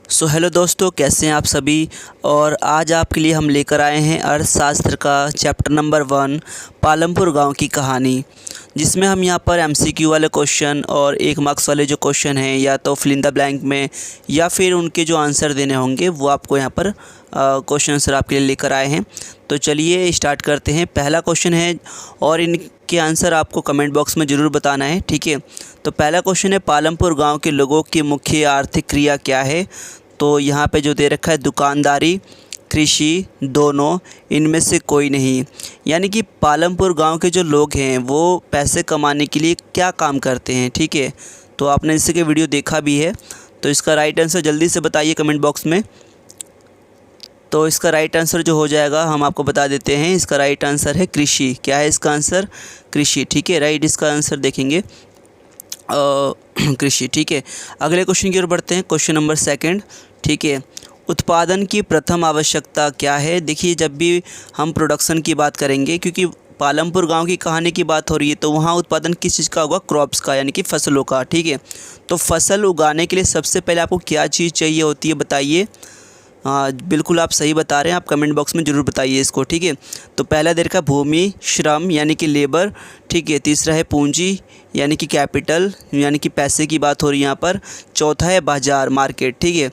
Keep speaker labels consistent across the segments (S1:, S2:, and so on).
S1: Hello दोस्तों, कैसे हैं आप सभी। और आज आपके लिए हम लेकर आए हैं अर्थशास्त्र का चैप्टर नंबर 1 पालमपुर गांव की कहानी, जिसमें हम यहां पर एमसीक्यू वाले क्वेश्चन और 1 मार्क्स वाले जो क्वेश्चन हैं या तो फिल इन द ब्लैंक में या फिर उनके जो आंसर देने होंगे वो आपको यहां पर क्वेश्चन आंसर आपके लिए लेकर आए हैं। तो चलिए स्टार्ट करते हैं। पहला क्वेश्चन है और इनके आंसर आपको कमेंट बॉक्स में ज़रूर बताना है, ठीक है। तो पहला क्वेश्चन है, पालमपुर गाँव के लोगों की मुख्य आर्थिक क्रिया क्या है। तो यहाँ पे जो दे रखा है, दुकानदारी, कृषि, दोनों, इनमें से कोई नहीं। यानी कि पालमपुर गांव के जो लोग हैं वो पैसे कमाने के लिए क्या काम करते हैं, ठीक है। तो आपने इससे के वीडियो देखा भी है। तो इसका राइट आंसर जल्दी से बताइए कमेंट बॉक्स में। तो इसका राइट आंसर जो हो जाएगा हम आपको बता देते हैं। इसका राइट आंसर है कृषि। क्या है इसका आंसर? कृषि, ठीक है। राइट, इसका आंसर देखेंगे कृषि, ठीक है। अगले क्वेश्चन की ओर बढ़ते हैं। क्वेश्चन नंबर 2, ठीक है। उत्पादन की प्रथम आवश्यकता क्या है। देखिए, जब भी हम प्रोडक्शन की बात करेंगे, क्योंकि पालमपुर गांव की कहानी की बात हो रही है, तो वहाँ उत्पादन किस चीज़ का होगा? क्रॉप्स का, यानी कि फसलों का, ठीक है। तो फसल उगाने के लिए सबसे पहले आपको क्या चीज़ चाहिए होती है, बताइए। हाँ, बिल्कुल आप सही बता रहे हैं। आप कमेंट बॉक्स में ज़रूर बताइए इसको, ठीक है। तो पहला दे रखा भूमि, श्रम यानी कि लेबर, ठीक है। तीसरा है पूंजी यानी कि कैपिटल, यानी कि पैसे की बात हो रही है यहाँ पर। चौथा है बाज़ार, मार्केट, ठीक है।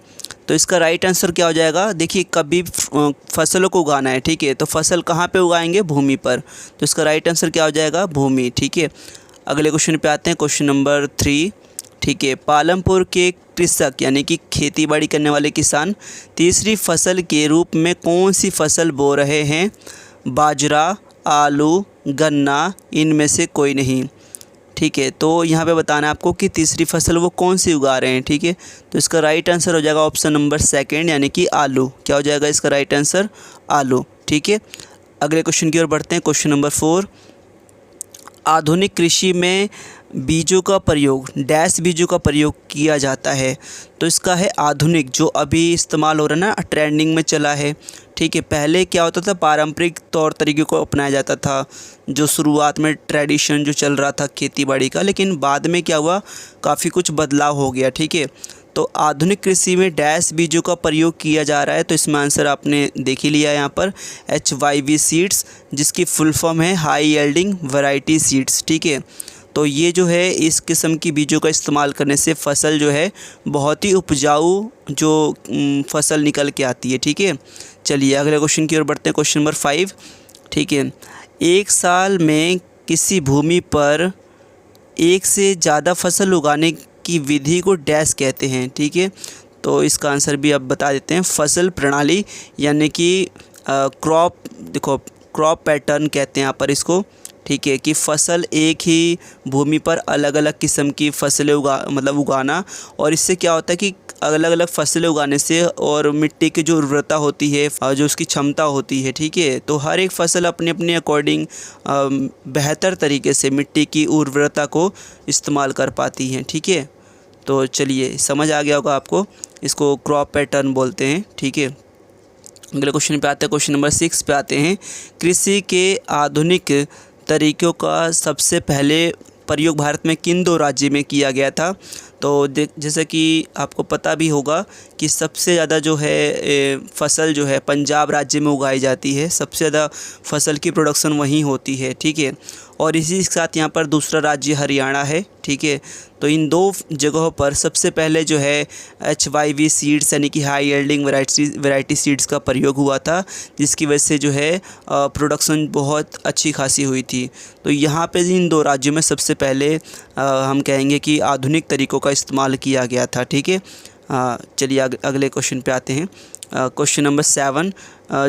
S1: तो इसका राइट आंसर क्या हो जाएगा? देखिए, कभी फसलों को उगाना है, ठीक है। तो फसल कहाँ पे उगाएंगे? भूमि पर। तो इसका राइट आंसर क्या हो जाएगा? भूमि, ठीक है। अगले क्वेश्चन पे आते हैं। क्वेश्चन नंबर 3, ठीक है। पालमपुर के कृषक यानी कि खेती बाड़ी करने वाले किसान तीसरी फसल के रूप में कौन सी फसल बो रहे हैं? बाजरा, आलू, गन्ना, इनमें से कोई नहीं, ठीक है। तो यहाँ पे बताना है आपको कि तीसरी फसल वो कौन सी उगा रहे हैं, ठीक है। तो इसका राइट आंसर हो जाएगा ऑप्शन नंबर 2 यानी कि आलू। क्या हो जाएगा इसका राइट आंसर? आलू, ठीक है। अगले क्वेश्चन की ओर बढ़ते हैं। क्वेश्चन नंबर 4, आधुनिक कृषि में बीजों का प्रयोग, डैश बीजों का प्रयोग किया जाता है। तो इसका है आधुनिक, जो अभी इस्तेमाल हो रहा है ना, ट्रेंडिंग में चला है, ठीक है। पहले क्या होता था? पारंपरिक तौर तरीके को अपनाया जाता था, जो शुरुआत में ट्रेडिशन जो चल रहा था खेती बाड़ी का, लेकिन बाद में क्या हुआ, काफ़ी कुछ बदलाव हो गया, ठीक है। तो आधुनिक कृषि में डैश बीजों का प्रयोग किया जा रहा है। तो इसमें आंसर आपने देख ही लिया यहाँ पर, HYV सीड्स, जिसकी फुल फॉर्म है हाई यील्डिंग वैरायटी सीड्स, ठीक है। तो ये जो है, इस किस्म की बीजों का इस्तेमाल करने से फसल जो है बहुत ही उपजाऊ जो फसल निकल के आती है, ठीक है। चलिए अगले क्वेश्चन की ओर बढ़ते हैं। क्वेश्चन नंबर 5, ठीक है। एक साल में किसी भूमि पर एक से ज़्यादा फसल उगाने की विधि को डैश कहते हैं, ठीक है। तो इसका आंसर भी अब बता देते हैं। फसल प्रणाली यानी कि क्रॉप, देखो क्रॉप पैटर्न कहते हैं यहाँ पर इसको, ठीक है। कि फसल एक ही भूमि पर अलग अलग किस्म की फसलें उगाना, और इससे क्या होता है कि अलग अलग फसलें उगाने से और मिट्टी की जो उर्वरता होती है, जो उसकी क्षमता होती है, ठीक है। तो हर एक फसल अपने अपने अकॉर्डिंग बेहतर तरीके से मिट्टी की उर्वरता को इस्तेमाल कर पाती हैं, ठीक है। तो चलिए समझ आ गया होगा आपको, इसको क्रॉप पैटर्न बोलते हैं, ठीक है। अगले क्वेश्चन पे आते हैं। क्वेश्चन नंबर 6 पे आते हैं। कृषि के आधुनिक तरीक़ों का सबसे पहले प्रयोग भारत में किन 2 राज्य में किया गया था। तो जैसे कि आपको पता भी होगा कि सबसे ज़्यादा जो है फसल जो है पंजाब राज्य में उगाई जाती है, सबसे ज़्यादा फसल की प्रोडक्शन वहीं होती है, ठीक है। और इसी के साथ यहाँ पर दूसरा राज्य हरियाणा है, ठीक है। तो इन 2 जगहों पर सबसे पहले जो है HYV सीड्स यानी कि हाई यील्डिंग वैरायटी सीड्स का प्रयोग हुआ था, जिसकी वजह से जो है प्रोडक्शन बहुत अच्छी खासी हुई थी। तो यहाँ पे इन 2 राज्यों में सबसे पहले हम कहेंगे कि आधुनिक तरीक़ों का इस्तेमाल किया गया था, ठीक है। चलिए अगले क्वेश्चन पे आते हैं। क्वेश्चन नंबर 7,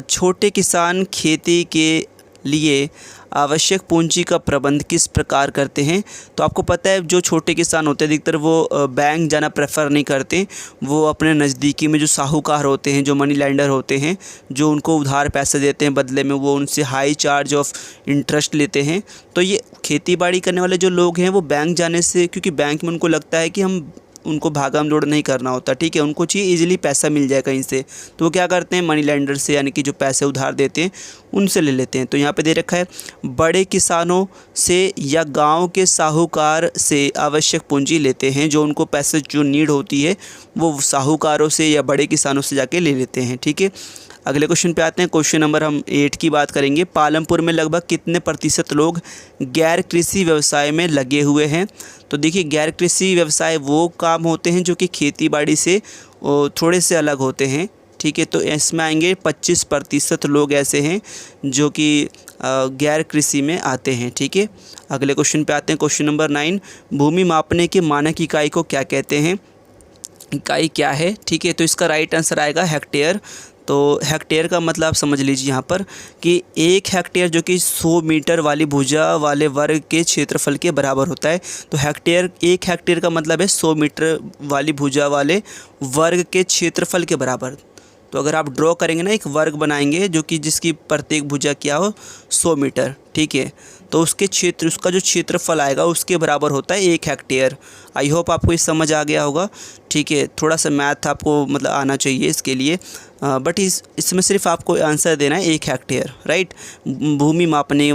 S1: छोटे किसान खेती के लिए आवश्यक पूंजी का प्रबंध किस प्रकार करते हैं। तो आपको पता है, जो छोटे किसान होते हैं अधिकतर वो बैंक जाना प्रेफर नहीं करते, वो अपने नज़दीकी में जो साहूकार होते हैं, जो मनी लैंडर होते हैं, जो उनको उधार पैसे देते हैं, बदले में वो उनसे हाई चार्ज ऑफ इंटरेस्ट लेते हैं। तो ये खेती बाड़ी करने वाले जो लोग हैं वो बैंक जाने से, क्योंकि बैंक में उनको लगता है कि उनको भागम दौड़ नहीं करना होता, ठीक है। उनको चाहिए इजीली पैसा मिल जाए कहीं से, तो वो क्या करते हैं, मनी लैंडर से यानी कि जो पैसे उधार देते हैं उनसे ले लेते हैं। तो यहाँ पे दे रखा है बड़े किसानों से या गांव के साहूकार से आवश्यक पूंजी लेते हैं। जो उनको पैसे जो नीड होती है वो साहूकारों से या बड़े किसानों से जाके ले लेते हैं। ठीक है, अगले क्वेश्चन पे आते हैं। क्वेश्चन नंबर हम 8 की बात करेंगे। पालमपुर में लगभग कितने प्रतिशत लोग गैर कृषि व्यवसाय में लगे हुए हैं? तो देखिए, गैर कृषि व्यवसाय वो काम होते हैं जो कि खेती बाड़ी से थोड़े से अलग होते हैं। ठीक है, तो इसमें आएंगे 25% लोग ऐसे हैं जो कि गैर कृषि में आते हैं। ठीक है, अगले क्वेश्चन पे आते हैं। क्वेश्चन नंबर 9, भूमि मापने की मानक इकाई को क्या कहते हैं? इकाई क्या है? ठीक है, तो इसका राइट आंसर आएगा हेक्टेयर। तो हेक्टेयर का मतलब आप समझ लीजिए यहाँ पर कि 1 हेक्टेयर जो कि 100 मीटर वाली भुजा वाले वर्ग के क्षेत्रफल के बराबर होता है। तो हेक्टेयर 1 हेक्टेयर का मतलब है 100 मीटर वाली भुजा वाले वर्ग के क्षेत्रफल के बराबर। तो अगर आप ड्रॉ करेंगे ना, एक वर्ग बनाएंगे जो कि जिसकी प्रत्येक भुजा क्या हो 100 मीटर। ठीक है, तो उसका जो क्षेत्रफल आएगा उसके बराबर होता है 1 हेक्टेयर। आई होप आपको ये समझ आ गया होगा। ठीक है, थोड़ा सा मैथ आपको मतलब आना चाहिए इसके लिए, बट इसमें सिर्फ आपको आंसर देना है 1 हेक्टेयर। राइट, भूमि मापने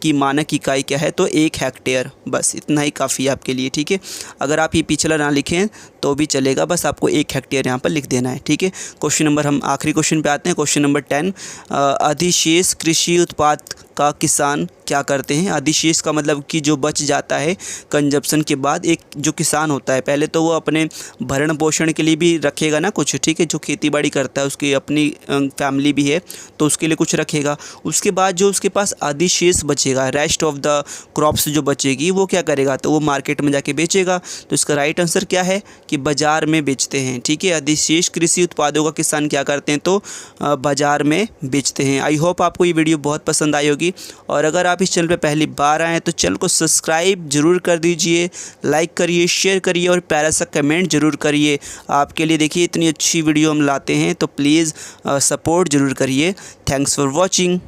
S1: की मानक इकाई क्या है? तो 1 हेक्टेयर, बस इतना ही काफ़ी है आपके लिए। ठीक है, अगर आप ये पिछला ना लिखें तो भी चलेगा, बस आपको 1 हेक्टेयर यहाँ पर लिख देना है। ठीक है, क्वेश्चन नंबर हम आखिरी क्वेश्चन पे आते हैं। क्वेश्चन नंबर 10, अधिशेष कृषि उत्पाद का किसान क्या करते हैं? अधिशेष का मतलब कि जो बच जाता है कंजप्शन के बाद, एक जो किसान होता है पहले तो वो अपने भरण पोषण के लिए भी रखेगा ना कुछ। ठीक है, जो खेती बाड़ी करता है उसकी अपनी फैमिली भी है तो उसके लिए कुछ रखेगा। उसके बाद जो उसके पास अधिशेष बचेगा, रेस्ट ऑफ द क्रॉप्स जो बचेगी वो क्या करेगा? तो वो मार्केट में जाके बेचेगा। तो इसका राइट आंसर क्या है कि बाज़ार में बेचते हैं। ठीक है, अधिशेष कृषि उत्पादों का किसान क्या करते हैं? तो बाज़ार में बेचते हैं। आई होप आपको ये वीडियो बहुत पसंद आई होगी, और अगर आप इस चैनल पे पहली बार आए हैं तो चैनल को सब्सक्राइब जरूर कर दीजिए, लाइक करिए, शेयर करिए और प्यारा सा कमेंट जरूर करिए। आपके लिए देखिए इतनी अच्छी वीडियो हम लाते हैं तो प्लीज़ सपोर्ट ज़रूर करिए। Thanks for watching.